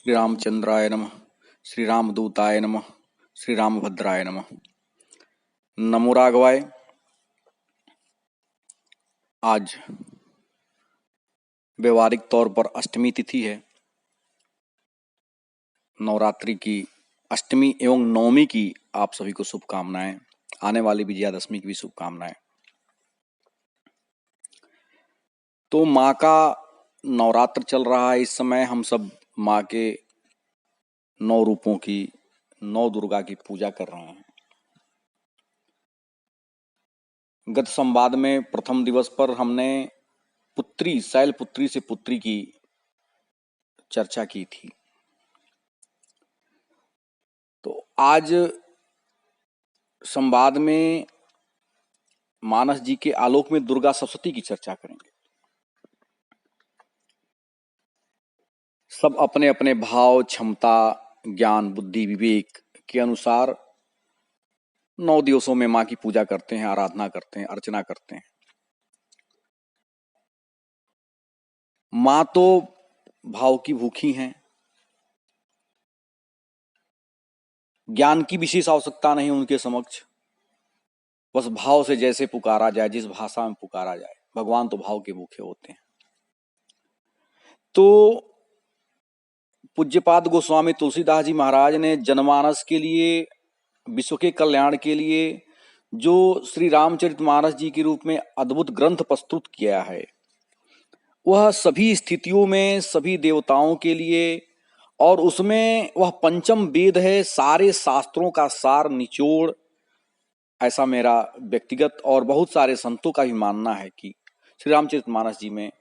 श्री रामचंद्राय नमः। श्री रामदूताय नमः। श्री रामभद्राय नमः। नमो राघवाय। आज व्यवहारिक तौर पर अष्टमी तिथि है। नवरात्रि की अष्टमी एवं नवमी की आप सभी को शुभकामनाएं। आने वाली विजयादशमी की भी शुभकामनाएं। तो माँ का नवरात्र चल रहा है। इस समय हम सब माँ के 9 रूपों की, 9 दुर्गा की पूजा कर रहे हैं। गत संवाद में प्रथम दिवस पर हमने पुत्री, शैलपुत्री से पुत्री की चर्चा की थी। तो आज संवाद में मानस जी के आलोक में दुर्गा सप्तशती की चर्चा करेंगे। सब अपने अपने भाव, क्षमता, ज्ञान, बुद्धि, विवेक के अनुसार 9 दिवसों में माँ की पूजा करते हैं, आराधना करते हैं, अर्चना करते हैं। माँ तो भाव की भूखी हैं। ज्ञान की विशेष आवश्यकता नहीं उनके समक्ष। बस भाव से जैसे पुकारा जाए, जिस भाषा में पुकारा जाए। भगवान तो भाव के भूखे होते हैं। तो पूज्यपाद गोस्वामी तुलसीदास जी महाराज ने जनमानस के लिए, विश्व के कल्याण के लिए जो श्री रामचरितमानस जी के रूप में अद्भुत ग्रंथ प्रस्तुत किया है, वह सभी स्थितियों में, सभी देवताओं के लिए, और उसमें वह पंचम वेद है, सारे शास्त्रों का सार निचोड़। ऐसा मेरा व्यक्तिगत और बहुत सारे संतों का भी मानना है कि श्री रामचरितमानस जी में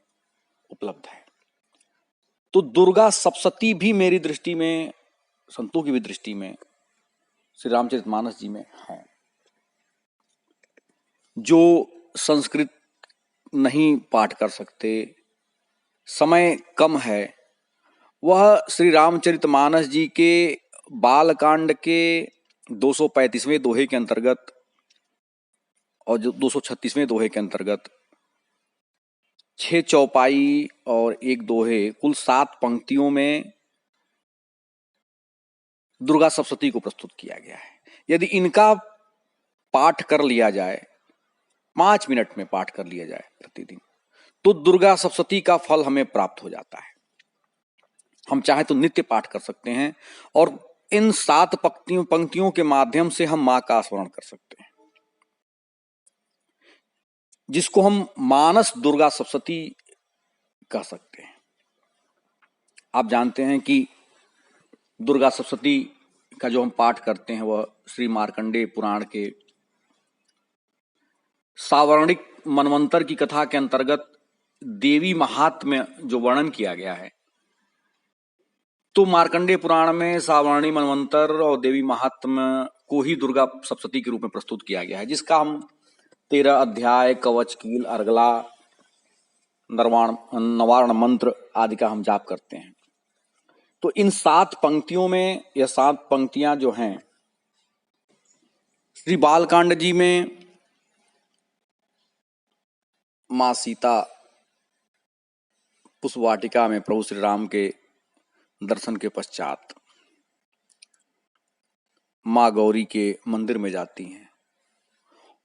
उपलब्ध है। तो दुर्गा सप्तशती भी मेरी दृष्टि में, संतों की भी दृष्टि में, श्री रामचरितमानस जी में है। जो संस्कृत नहीं पाठ कर सकते, समय कम है, वह श्री रामचरितमानस जी के बालकांड के 235वें दोहे के अंतर्गत और जो 236वें दोहे के अंतर्गत 6 चौपाई और 1 दोहे, कुल 7 पंक्तियों में दुर्गा सप्तशती को प्रस्तुत किया गया है। यदि इनका पाठ कर लिया जाए, 5 मिनट में पाठ कर लिया जाए प्रतिदिन, तो दुर्गा सप्तशती का फल हमें प्राप्त हो जाता है। हम चाहे तो नित्य पाठ कर सकते हैं और इन 7 पंक्तियों के माध्यम से हम मां का स्मरण कर सकते हैं, जिसको हम मानस दुर्गा सप्तशती कह सकते हैं। आप जानते हैं कि दुर्गा सप्तशती का जो हम पाठ करते हैं वह श्री मार्कंडेय पुराण के सावर्णिक मनवंतर की कथा के अंतर्गत देवी महात्म्य जो वर्णन किया गया है, तो मार्कंडेय पुराण में सावर्णी मनवंतर और देवी महात्म्य को ही दुर्गा सप्तशती के रूप में प्रस्तुत किया गया है, जिसका हम 13 अध्याय, कवच, कील, अर्गला, नवारण मंत्र आदि का हम जाप करते हैं। तो इन 7 पंक्तियों में, यह 7 पंक्तियां जो हैं, श्री बालकांड जी में मां सीता पुष्प वाटिका में प्रभु श्री राम के दर्शन के पश्चात मां गौरी के मंदिर में जाती हैं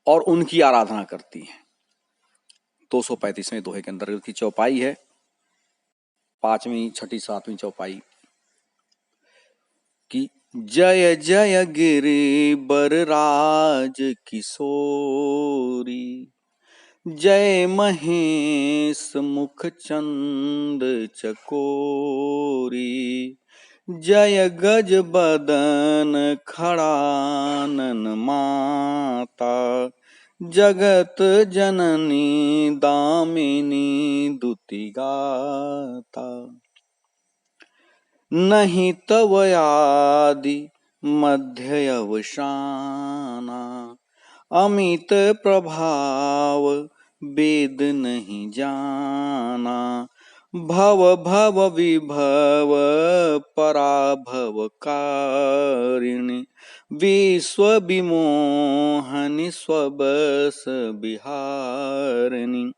और उनकी आराधना करती हैं। 235वें दोहे के अंतर्गत की चौपाई है, 5वीं, 6ठी, 7वीं चौपाई की। जय जय गिरि बरराज किशोरी, जय महेश मुख चंद चकोरी, जय गज बदन खड़ानन माता, जगत जननी दामिनी दुति गाता। नहीं तव आदि मध्य अवसाना, अमित प्रभाव वेद नहीं जाना, भव भव विभव पराभव कारिणी, विश्व विमोहनि स्वबस बिहारिणी,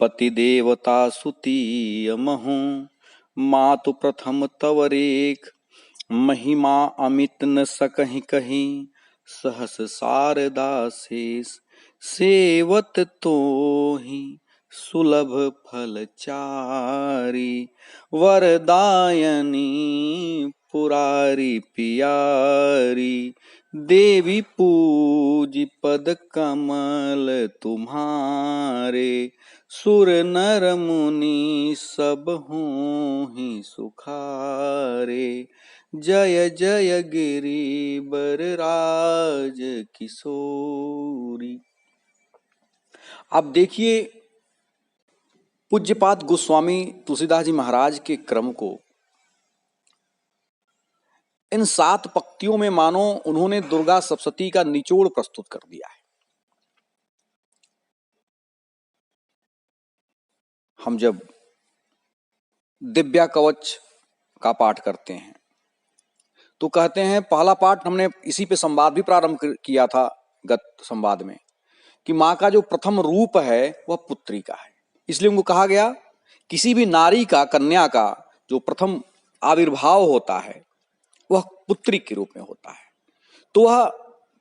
पति देवता सुतीय महु, मातु प्रथम तव रेख, महिमा अमित न सकहि कहीं, सहस शारदा शेष, सेवत तोहि सुलभ फलचारी, वरदायनी पुरारी पियारी, देवी पूज पद कमल तुम्हारे, सुर नर मुनि सब होहि सुखारे, जय जय गिरिवर राज किशोरी। अब देखिए पूज्यपाद गोस्वामी तुलसीदास जी महाराज के क्रम को इन 7 पंक्तियों में मानो उन्होंने दुर्गा सप्तशती का निचोड़ प्रस्तुत कर दिया है। हम जब दिव्या कवच का पाठ करते हैं तो कहते हैं, पहला पाठ हमने इसी पे संवाद भी प्रारंभ किया था गत संवाद में, कि माँ का जो प्रथम रूप है वह पुत्री का है। इसलिए उनको कहा गया किसी भी नारी का, कन्या का जो प्रथम आविर्भाव होता है वह पुत्री के रूप में होता है। तो वह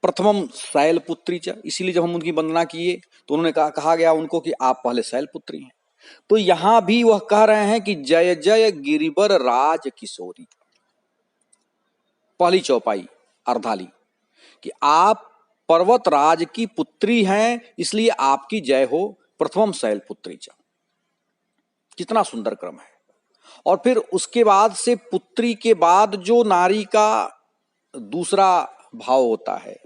प्रथमम शैल पुत्री च, इसीलिए जब हम उनकी वंदना किए तो उन्होंने कहा गया उनको कि आप पहले शैल पुत्री हैं। तो यहां भी वह कह रहे हैं कि जय जय गिरिवर राज किशोरी, पहली चौपाई अर्धाली, कि आप पर्वत राज की पुत्री हैं, इसलिए आपकी जय हो, प्रथमम शैल पुत्री च। कितना सुंदर क्रम है। और फिर उसके बाद से पुत्री के बाद जो नारी का दूसरा भाव होता है,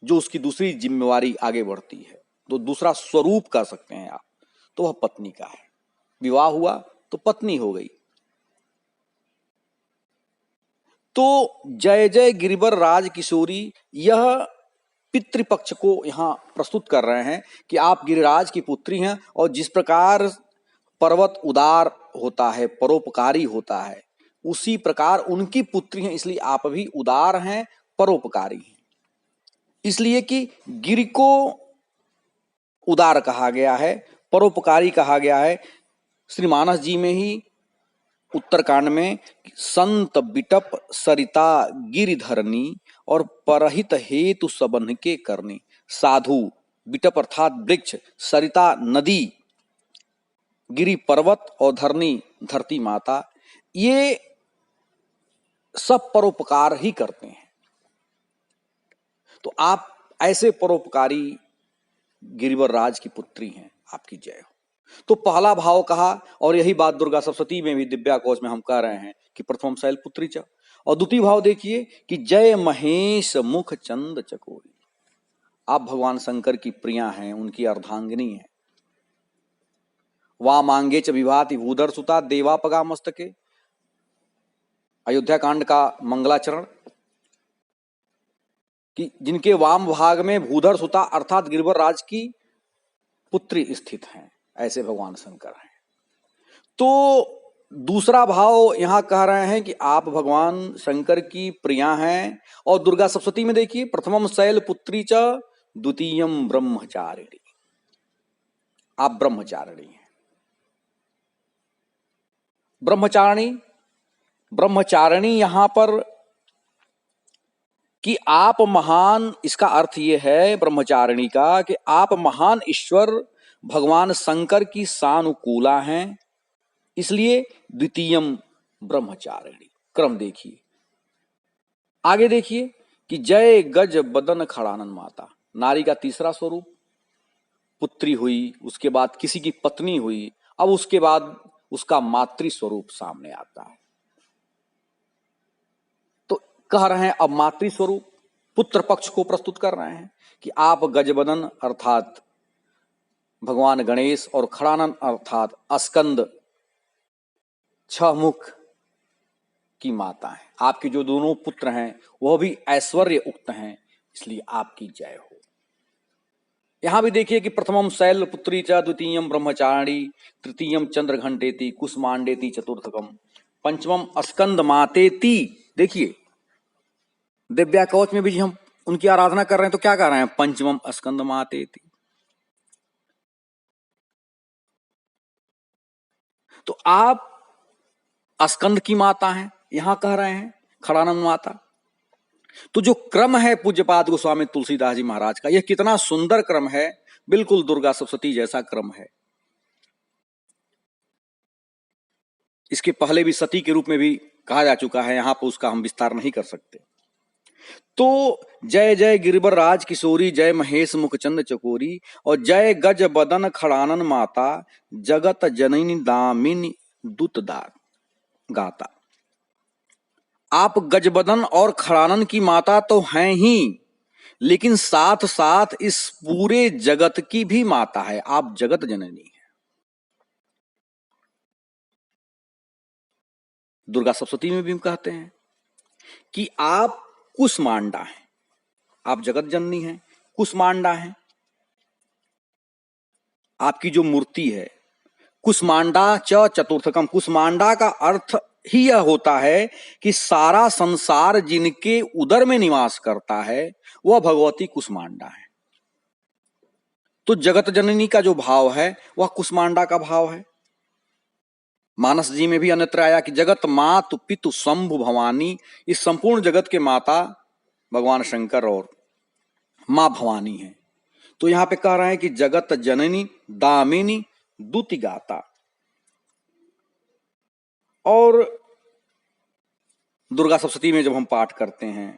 जो उसकी दूसरी जिम्मेवारी आगे बढ़ती है, तो दूसरा स्वरूप कह सकते हैं आप, तो वह पत्नी का है। विवाह हुआ तो पत्नी हो गई। तो जय जय गिरिवर राज किशोरी, यह पितृपक्ष को यहां प्रस्तुत कर रहे हैं कि आप गिरिराज की पुत्री हैं, और जिस प्रकार पर्वत उदार होता है, परोपकारी होता है, उसी प्रकार उनकी पुत्री हैं, इसलिए आप भी उदार हैं, परोपकारी हैं। इसलिए कि गिरि को उदार कहा गया है, परोपकारी कहा गया है। श्री मानस जी में ही उत्तरकांड में संत बिटप सरिता गिरिधरनी और परहित हेतु सबन के करनी, साधु बिटप अर्थात वृक्ष, सरिता नदी, गिरि पर्वत और धरनी धरती माता, ये सब परोपकार ही करते हैं। तो आप ऐसे परोपकारी गिरिवर राज की पुत्री हैं, आपकी जय हो। तो पहला भाव कहा, और यही बात दुर्गा सप्तशती में भी दिव्या कोश में हम कह रहे हैं कि प्रथम शैल पुत्री च। और द्वितीय भाव देखिए कि जय महेश मुख चंद चकोरी, आप भगवान शंकर की प्रिया हैं, उनकी अर्धांगिनी हैं। वा मांगे च विभाति भूधर सुता देवापगा मस्तके, अयोध्या कांड का मंगलाचरण, कि जिनके वाम भाग में भूधर सुता अर्थात गिरिवर राज की पुत्री स्थित हैं, ऐसे भगवान शंकर हैं। तो दूसरा भाव यहां कह रहे हैं कि आप भगवान शंकर की प्रिया हैं। और दुर्गा सप्तशती में देखिए, प्रथमम शैल पुत्री च द्वितीयम ब्रह्मचारिणी, आप ब्रह्मचारिणी हैं। ब्रह्मचारिणी, ब्रह्मचारिणी यहां पर कि आप महान, इसका अर्थ यह है ब्रह्मचारिणी का कि आप महान ईश्वर भगवान शंकर की सानुकूला हैं, इसलिए द्वितीयम ब्रह्मचारिणी। क्रम देखिए, आगे देखिए कि जय गज बदन खड़ानन माता, नारी का तीसरा स्वरूप, पुत्री हुई, उसके बाद किसी की पत्नी हुई, अब उसके बाद उसका मातृ स्वरूप सामने आता है। तो कह रहे हैं अब मातृ स्वरूप, पुत्र पक्ष को प्रस्तुत कर रहे हैं कि आप गजबदन अर्थात भगवान गणेश और खड़ानन अर्थात स्कंद, 6 मुख की माता है। आपके जो दोनों पुत्र हैं वह भी ऐश्वर्य उक्त हैं, इसलिए आपकी जय हो। यहां भी देखिए कि प्रथमम शैल पुत्री च द्वितीयम ब्रह्मचारिणी तृतीयम चंद्र घंटेति कुसमांडेति चतुर्थकम पंचमम स्कंद मातेति। देखिए दिव्या कवच में भी हम उनकी आराधना कर रहे हैं तो क्या कर रहे हैं, पंचमम स्कंद मातेति। तो आप स्कंद की माता हैं, यहां कह रहे हैं खड़ानंद माता। तो जो क्रम है पूज्यपाद गोस्वामी तुलसीदास जी महाराज का, यह कितना सुंदर क्रम है, बिल्कुल दुर्गा सप्तशती जैसा क्रम है। इसके पहले भी सती के रूप में भी कहा जा चुका है, यहां पर उसका हम विस्तार नहीं कर सकते। तो जय जय गिरिवर राज किशोरी, जय महेश मुखचंद चकोरी, और जय गज बदन खड़ानन माता, जगत जननी दामिनी दुतदार गाता। आप गजबदन और खड़ानन की माता तो हैं ही, लेकिन साथ साथ इस पूरे जगत की भी माता है, आप जगत जननी है। दुर्गा सप्तशती में भी हम कहते हैं कि आप कुसमांडा हैं, आप जगत जननी हैं, कुसमांडा हैं। आपकी जो मूर्ति है, कुसमांडा च चतुर्थकम, कुसमांडा का अर्थ ही यह होता है कि सारा संसार जिनके उदर में निवास करता है वह भगवती कुसमांडा है। तो जगत जननी का जो भाव है वह कुसमांडा का भाव है। मानस जी में भी अन्यत्र आया कि जगत मातु पितु शंभु भवानी, इस संपूर्ण जगत के माता भगवान शंकर और मां भवानी है। तो यहां पे कह रहे हैं कि जगत जननी दामिनी दुति गाता। और दुर्गा सप्तशती में जब हम पाठ करते हैं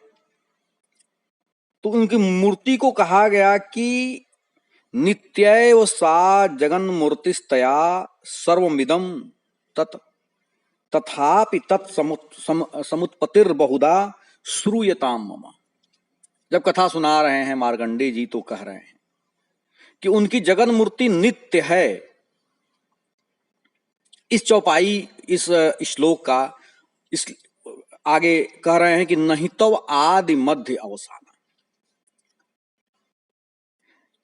तो उनकी मूर्ति को कहा गया कि नित्यैव सा जगन मूर्तिस्तया सर्वमिदं तत् तथापि तत्समुत्पत्तिर बहुधा श्रूयताम मम। जब कथा सुना रहे हैं मार्कंडेय जी तो कह रहे हैं कि उनकी जगन मूर्ति नित्य है। इस चौपाई, इस श्लोक का इस आगे कह रहे हैं कि नहीं तो आदि मध्य अवसान,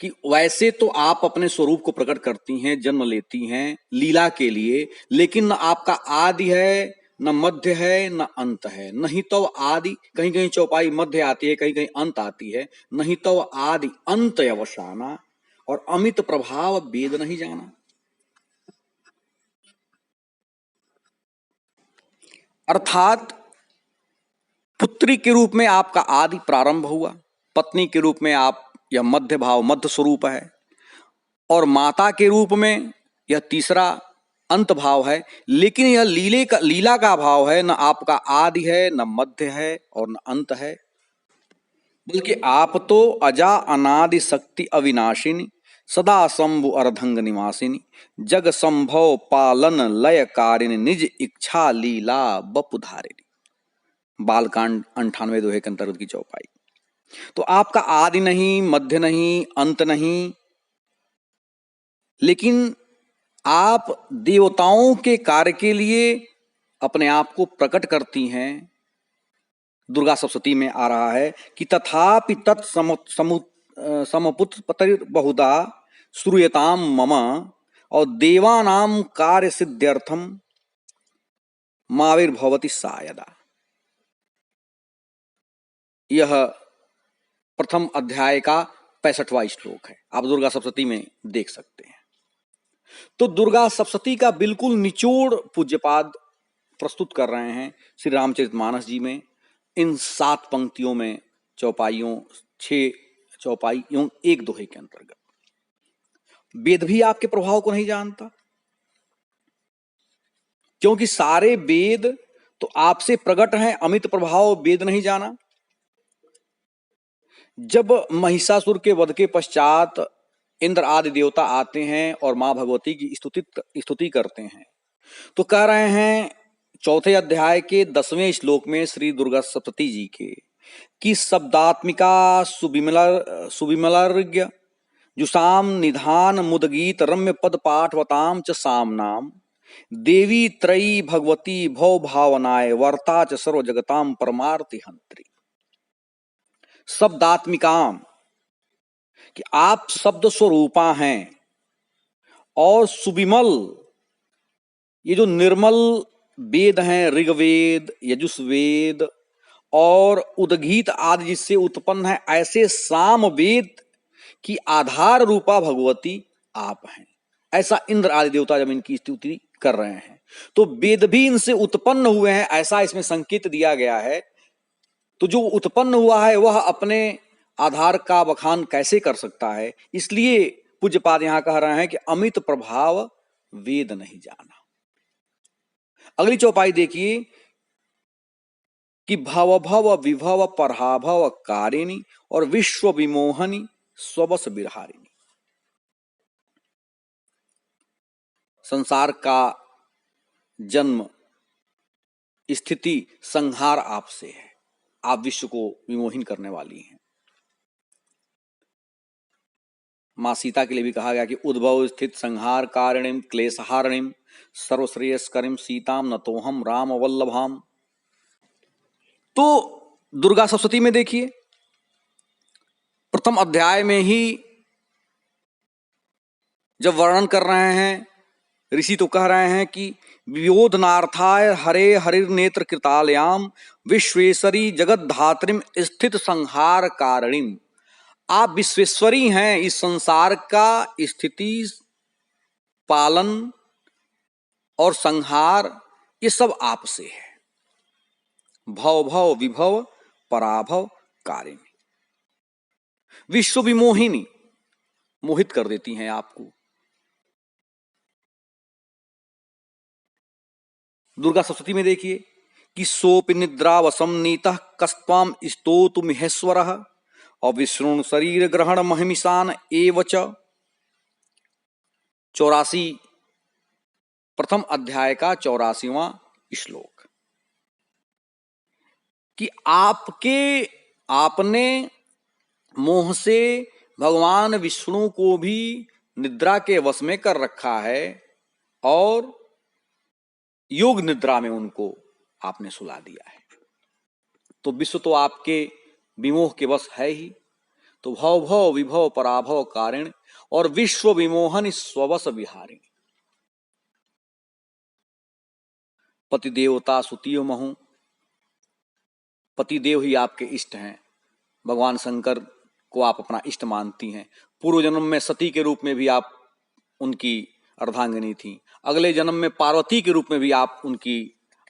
कि वैसे तो आप अपने स्वरूप को प्रकट करती हैं, जन्म लेती हैं लीला के लिए, लेकिन न आपका आदि है, न मध्य है, न अंत है। नहीं तो आदि, कहीं कहीं चौपाई मध्य आती है, कहीं कहीं अंत आती है। नहीं तो आदि अंत अवसाना, और अमित प्रभाव वेद नहीं जाना। अर्थात पुत्री के रूप में आपका आदि प्रारंभ हुआ, पत्नी के रूप में आप यह मध्य भाव, मध्य स्वरूप है, और माता के रूप में यह तीसरा अंत भाव है। लेकिन यह लीला का भाव है, न आपका आदि है, न मध्य है, और न अंत है, बल्कि आप तो अजा अनादि शक्ति अविनाशिनी, सदा शंभु अर्धंग निवासिनी, जग संभव पालन लय कारिणी, निज इच्छा लीला बपुधारिणी। बालकांड 98 दोहे के अंतर्गत की चौपाई। तो आपका आदि नहीं, मध्य नहीं, अंत नहीं, लेकिन आप देवताओं के कार्य के लिए अपने आप को प्रकट करती हैं। दुर्गा सप्तशती में आ रहा है कि तथापि तत्समुत्पत्तिर बहुधा श्रूयताम मम, और देवानाम कार्य सिद्ध्यर्थम माविर्भवति सायदा। यह प्रथम अध्याय का 65वां श्लोक है, आप दुर्गा सप्तशती में देख सकते हैं। तो दुर्गा सप्तशती का बिल्कुल निचोड़ पूज्यपाद प्रस्तुत कर रहे हैं श्री रामचरितमानस जी में, इन 7 पंक्तियों में, चौपाइयों, 6 चौपाइयों, 1 दोहे के अंतर्गत। वेद भी आपके प्रभाव को नहीं जानता, क्योंकि सारे वेद तो आपसे प्रकट हैं, अमित प्रभाव वेद नहीं जाना। जब महिषासुर के वध के पश्चात इंद्र आदि देवता आते हैं और मां भगवती की स्तुति करते हैं, तो कह रहे हैं 4थे अध्याय के 10वें श्लोक में श्री दुर्गा सप्तशती जी के कि शब्दात्मिका सुविमलर्घ्य जुषाम निधान मुदगीत रम्य पद पाठवताम च सामनाम, देवी त्रयी भगवती भव भावनाय वर्ता च सर्व जगताम परमार्थि हंत्री। शब्दात्मिकाम, कि आप शब्द स्वरूपा हैं, और सुविमल, ये जो निर्मल वेद हैं, ऋग्वेद, यजुर्वेद और उदगीत आदि जिससे उत्पन्न है, ऐसे साम वेद की आधार रूपा भगवती आप हैं। ऐसा इंद्र आदि देवता जब इनकी स्तुति कर रहे हैं, तो वेद भी इनसे उत्पन्न हुए हैं, ऐसा इसमें संकेत दिया गया है। तो जो उत्पन्न हुआ है वह अपने आधार का बखान कैसे कर सकता है? इसलिए पूज्यपाद यहां कह रहे हैं कि अमित प्रभाव वेद नहीं जाना। अगली चौपाई देखिए कि भव भव विभव पराभव कारिणी और विश्व विमोहनी स्वबस विहारिणी। संसार का जन्म, स्थिति, संहार आपसे है। आप विश्व को विमोहिन करने वाली हैं। मां सीता के लिए भी कहा गया कि उद्भव स्थित संहार कारिणीम क्लेशहारिणीम सर्वश्रेयस्करीम सीताम नतोहम राम वल्लभाम। तो दुर्गा सप्तती में देखिए प्रथम अध्याय में ही जब वर्णन कर रहे हैं ऋषि, तो कह रहे हैं कि वियोधनार्थाय हरे हरिर नेत्र कृतालयाम विश्वेश्वरी जगत धात्रिम स्थित संहार कारिणीम। आप विश्वेश्वरी हैं, इस संसार का स्थिति, पालन और संहार ये सब आपसे है। भव भव विभव पराभव कारिणी, विश्व विमोहिनी, मोहित कर देती हैं आपको। दुर्गा सप्तती में देखिए कि सोपि निद्रावसम नीतः कस्त्वाम स्तोतु महेश्वरः और विष्णु शरीर ग्रहण महिमिषान एवच। 84 प्रथम अध्याय का 84वां श्लोक कि आपने मोह से भगवान विष्णु को भी निद्रा के वश में कर रखा है और योग निद्रा में उनको आपने सुला दिया है। तो विश्व तो आपके विमोह के वश है ही। तो भव भव विभव पराभव कारिण और विश्व विमोहन स्ववश विहारिणी। पति देवता सुतीय महु, पतिदेव ही आपके इष्ट हैं। भगवान शंकर को आप अपना इष्ट मानती हैं। पूर्व जन्म में सती के रूप में भी आप उनकी अर्धांगिनी थी, अगले जन्म में पार्वती के रूप में भी आप उनकी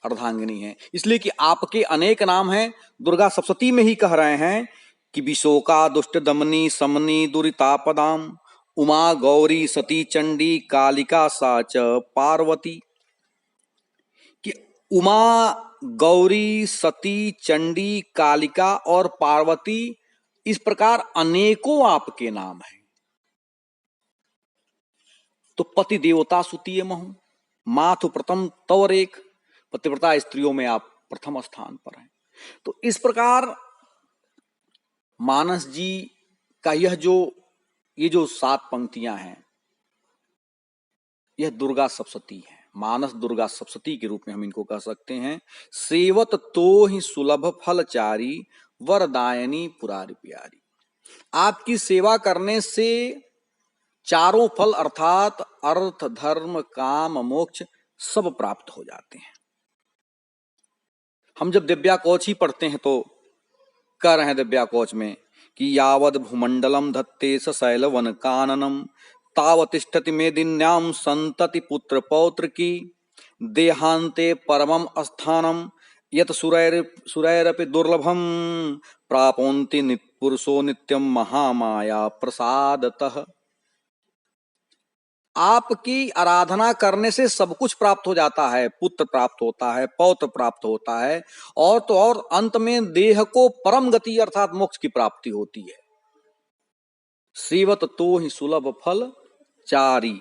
अर्धांगिनी हैं। इसलिए कि आपके अनेक नाम हैं। दुर्गा सप्तती में ही कह रहे हैं कि विशोका दुष्ट दमनी समनी दुरितापदाम उमा गौरी सती चंडी कालिका साच पार्वती। कि उमा गौरी सती चंडी कालिका और पार्वती, इस प्रकार अनेकों आपके नाम हैं। तो पति देवता सुतीय महु, माथु प्रथम तवरेक, पतिव्रता स्त्रियों में आप प्रथम स्थान पर हैं। तो इस प्रकार मानस जी का ये जो 7 पंक्तियां हैं, यह दुर्गा सप्तती है। मानस दुर्गा सप्तती के रूप में हम इनको कह सकते हैं। सेवत तो ही सुलभ फलचारी वरदायनी पुरारी प्यारी। आपकी सेवा करने से चारों फल अर्थात अर्थ धर्म काम मोक्ष सब प्राप्त हो जाते हैं। हम जब दिव्या कवच ही पढ़ते हैं तो कह रहे हैं दिव्या कवच में कि यावद भूमंडलम धत्ते स शैलवन काननम तावतिष्ठति मेदिन्याम संतति पुत्र पौत्र की देहांते परमम स्थानम यत सुरैरपि दुर्लभम प्रापोन्ति पुरुषो नित्यम महामाया प्रसादतः। आपकी आराधना करने से सब कुछ प्राप्त हो जाता है। पुत्र प्राप्त होता है, पौत्र प्राप्त होता है, और तो और अंत में देह को परम गति अर्थात मोक्ष की प्राप्ति होती है। सेवत तो ही सुलभ फल चारी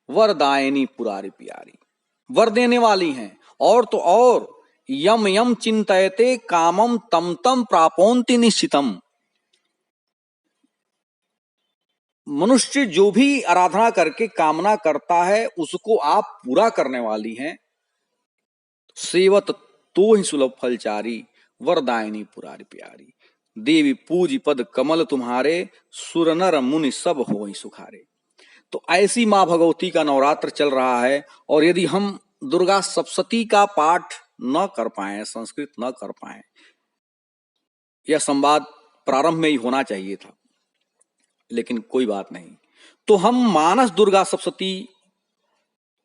वरदायनी पुरारी प्यारी। वर देने वाली हैं, और तो और यम यम चिंतयते कामम तम तम प्रापोन्ति निश्चितम। मनुष्य जो भी आराधना करके कामना करता है उसको आप पूरा करने वाली हैं। सेवत तो ही सुलभ फलचारी वरदायनी पुरारी प्यारी। देवी पूज पद कमल तुम्हारे सुर नर मुनि सब हो ही सुखारे। तो ऐसी मां भगवती का नवरात्र चल रहा है, और यदि हम दुर्गा सप्तती का पाठ न कर पाए, संस्कृत न कर पाए, यह संवाद प्रारंभ में ही होना चाहिए था, लेकिन कोई बात नहीं। तो हम मानस दुर्गा सप्तती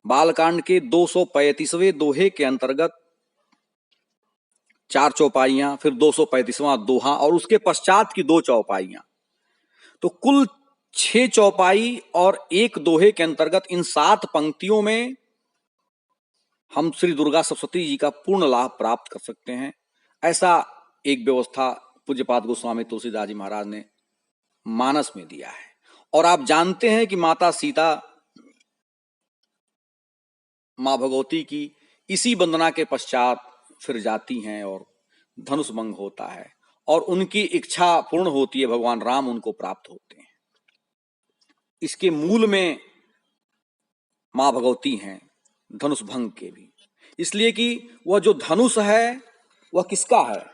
बालकांड के 235वें दोहे के अंतर्गत 4 चौपाइयां, फिर 235वां दोहा और उसके पश्चात की 2 चौपाइयां, तो कुल 6 चौपाई और एक दोहे के अंतर्गत इन 7 पंक्तियों में हम श्री दुर्गा सप्तशती जी का पूर्ण लाभ प्राप्त कर सकते हैं। ऐसा एक व्यवस्था पूज्यपाद गोस्वामी तुलसीदास जी महाराज ने मानस में दिया है। और आप जानते हैं कि माता सीता मां भगवती की इसी वंदना के पश्चात फिर जाती हैं और धनुष भंग होता है और उनकी इच्छा पूर्ण होती है, भगवान राम उनको प्राप्त होते हैं। इसके मूल में मां भगवती हैं, धनुष भंग के भी, इसलिए कि वह जो धनुष है वह किसका है?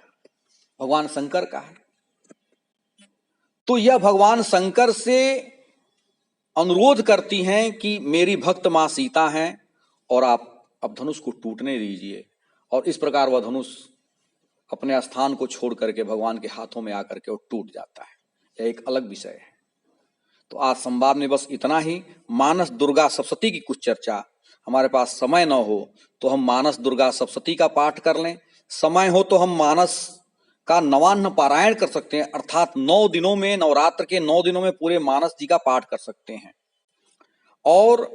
भगवान शंकर का है। तो यह भगवान शंकर से अनुरोध करती हैं कि मेरी भक्त मां सीता हैं और आप अब धनुष को टूटने दीजिए, और इस प्रकार वह धनुष अपने स्थान को छोड़ करके भगवान के हाथों में आकर के वो टूट जाता है। यह एक अलग विषय है। तो आज संवाद में बस इतना ही। मानस दुर्गा सप्तशती की कुछ चर्चा, हमारे पास समय न हो तो हम मानस दुर्गा सप्तशती का पाठ कर लें, समय हो तो हम मानस का नवान्न पारायण कर सकते हैं, अर्थात 9 दिनों में, नवरात्र के 9 दिनों में पूरे मानस जी का पाठ कर सकते हैं। और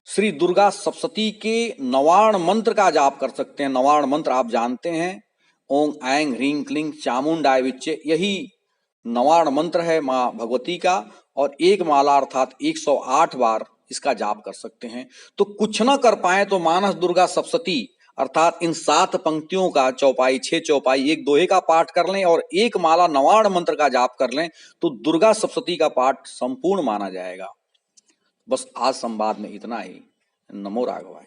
श्री दुर्गा सप्तशती के नवार्ण मंत्र का जाप कर सकते हैं। नवार्ण मंत्र आप जानते हैं, ओम ऐं ह्रीं क्लीं चामुंडाय विच्चे, यही नवार्ण मंत्र है मां भगवती का। और एक माला अर्थात 108 बार इसका जाप कर सकते हैं। तो कुछ न कर पाए तो मानस दुर्गा सप्तशती अर्थात इन 7 पंक्तियों का चौपाई, 6 चौपाई, एक दोहे का पाठ कर लें और एक माला नवार्ण मंत्र का जाप कर लें तो दुर्गा सप्तशती का पाठ संपूर्ण माना जाएगा। बस आज संवाद में इतना ही। नमो राघवाय।